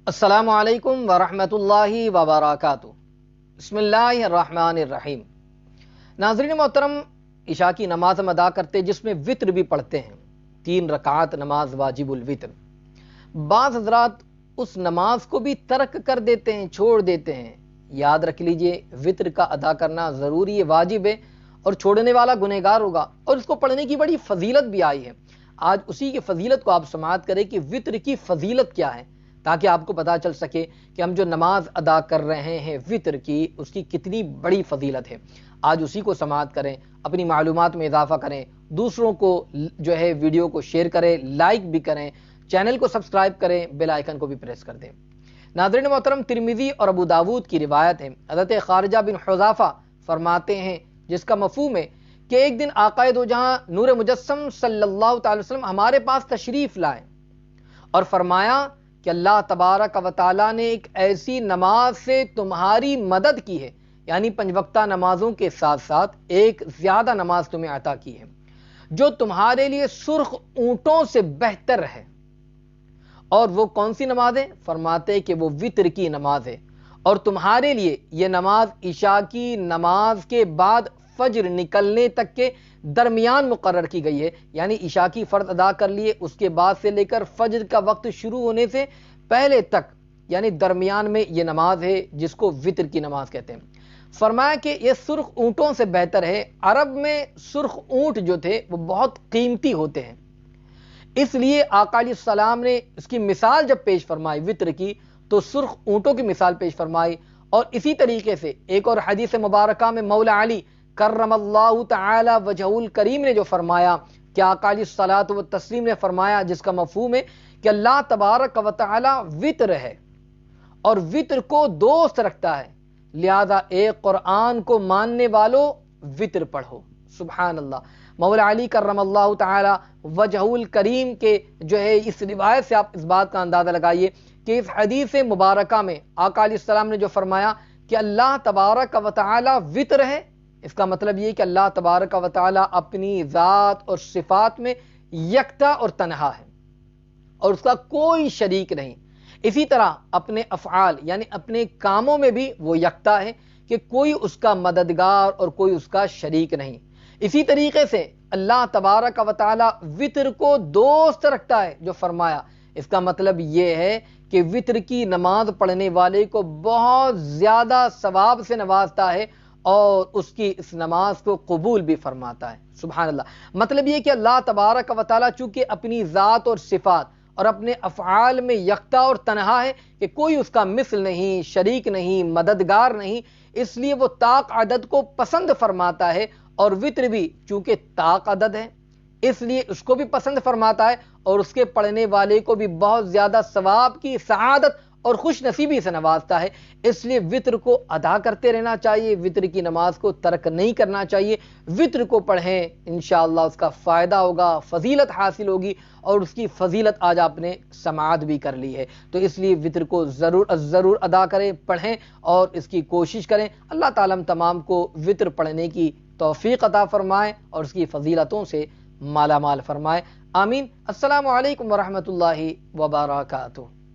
السلام علیکم ورحمۃ اللہ وبرکاتہ۔ بسم اللہ الرحمن الرحیم۔ ناظرین محترم، عشاء کی نماز ہم ادا کرتے جس میں وطر بھی پڑھتے ہیں، 3 رکعات نماز واجب الوطر۔ بعض حضرات اس نماز کو بھی ترک کر دیتے ہیں، چھوڑ دیتے ہیں۔ یاد رکھ لیجئے، وطر کا ادا کرنا ضروری ہے، واجب ہے، اور چھوڑنے والا گنہگار ہوگا، اور اس کو پڑھنے کی بڑی فضیلت بھی آئی ہے۔ آج اسی کی فضیلت کو آپ سماعت کریں کہ وطر کی فضیلت کیا ہے، تاکہ آپ کو پتہ چل سکے کہ ہم جو نماز ادا کر رہے ہیں وطر کی، اس کی کتنی بڑی فضیلت ہے۔ آج اسی کو سماعت کریں، اپنی معلومات میں اضافہ کریں، دوسروں کو جو ہے ویڈیو کو شیئر کریں، لائک بھی کریں، چینل کو سبسکرائب کریں، بیل آئیکن کو بھی پریس کر دیں۔ ناظرین محترم، ترمذی اور ابو داود کی روایت ہے، حضرت خارجہ بن حذافہ فرماتے ہیں، جس کا مفہوم ہے کہ ایک دن آقائے دو جہاں نور مجسم صلی اللہ تعالی وسلم ہمارے پاس تشریف لائے اور فرمایا کہ اللہ تبارک و تعالیٰ نے ایک ایسی نماز سے تمہاری مدد کی ہے، یعنی 5 وقتہ نمازوں کے ساتھ ساتھ ایک زیادہ نماز تمہیں عطا کی ہے، جو تمہارے لیے سرخ اونٹوں سے بہتر ہے۔ اور وہ کون سی نماز ہے؟ فرماتے کہ وہ وطر کی نماز ہے، اور تمہارے لیے یہ نماز عشاء کی نماز کے بعد فجر نکلنے تک کے درمیان مقرر کی گئی ہے، یعنی عشاء کی فرض ادا کر لیے، اس کے بعد سے لے کر فجر کا وقت شروع ہونے سے پہلے تک، یعنی درمیان میں یہ نماز ہے جس کو وطر کی نماز کہتے ہیں۔ فرمایا کہ یہ سرخ اونٹوں سے بہتر ہے۔ عرب میں سرخ اونٹ جو تھے وہ بہت قیمتی ہوتے ہیں، اس لیے آقا علیہ السلام نے اس کی مثال جب پیش فرمائی وطر کی، تو سرخ اونٹوں کی مثال پیش فرمائی۔ اور اسی طریقے سے ایک اور حدیث مبارکہ میں مولا علی کرم اللہ تعالی وجہ الکریم نے جو فرمایا کہ آقا علیہ الصلوۃ والتسلیم نے فرمایا، جس کا مفہوم ہے کہ اللہ تبارک و تعالی وطر ہے اور وطر کو دوست رکھتا ہے، لہذا ایک قرآن کو ماننے والوں وطر پڑھو۔ سبحان اللہ۔ مولا علی کرم اللہ تعالی وجہ الکریم کے جو ہے اس روایت سے آپ اس بات کا اندازہ لگائیے کہ اس حدیث مبارکہ میں آقا علیہ السلام نے جو فرمایا کہ اللہ تبارک و تعالی وطر ہے، اس کا مطلب یہ کہ اللہ تبارک و تعالی اپنی ذات اور صفات میں یکتا اور تنہا ہے، اور اس کا کوئی شریک نہیں۔ اسی طرح اپنے افعال یعنی اپنے کاموں میں بھی وہ یکتا ہے کہ کوئی اس کا مددگار اور کوئی اس کا شریک نہیں۔ اسی طریقے سے اللہ تبارک و تعالی وطر کو دوست رکھتا ہے، جو فرمایا، اس کا مطلب یہ ہے کہ وطر کی نماز پڑھنے والے کو بہت زیادہ ثواب سے نوازتا ہے اور اس کی اس نماز کو قبول بھی فرماتا ہے۔ سبحان اللہ۔ مطلب یہ کہ اللہ تبارک و تعالی چونکہ اپنی ذات اور صفات اور اپنے افعال میں یکتا اور تنہا ہے کہ کوئی اس کا مثل نہیں، شریک نہیں، مددگار نہیں، اس لیے وہ طاق عدد کو پسند فرماتا ہے، اور وطر بھی چونکہ طاق عدد ہے اس لیے اس کو بھی پسند فرماتا ہے، اور اس کے پڑھنے والے کو بھی بہت زیادہ ثواب کی سعادت اور خوش نصیبی سے نوازتا ہے۔ اس لیے وطر کو ادا کرتے رہنا چاہیے، وطر کی نماز کو ترک نہیں کرنا چاہیے۔ وطر کو پڑھیں، انشاءاللہ اس کا فائدہ ہوگا، فضیلت حاصل ہوگی، اور اس کی فضیلت آج آپ نے سماعت بھی کر لی ہے۔ تو اس لیے وطر کو ضرور ادا کریں، پڑھیں اور اس کی کوشش کریں۔ اللہ تعالیٰ ہم تمام کو وطر پڑھنے کی توفیق عطا فرمائے اور اس کی فضیلتوں سے مالا مال فرمائے۔ آمین۔ السلام علیکم ورحمۃ اللہ وبرکاتہ۔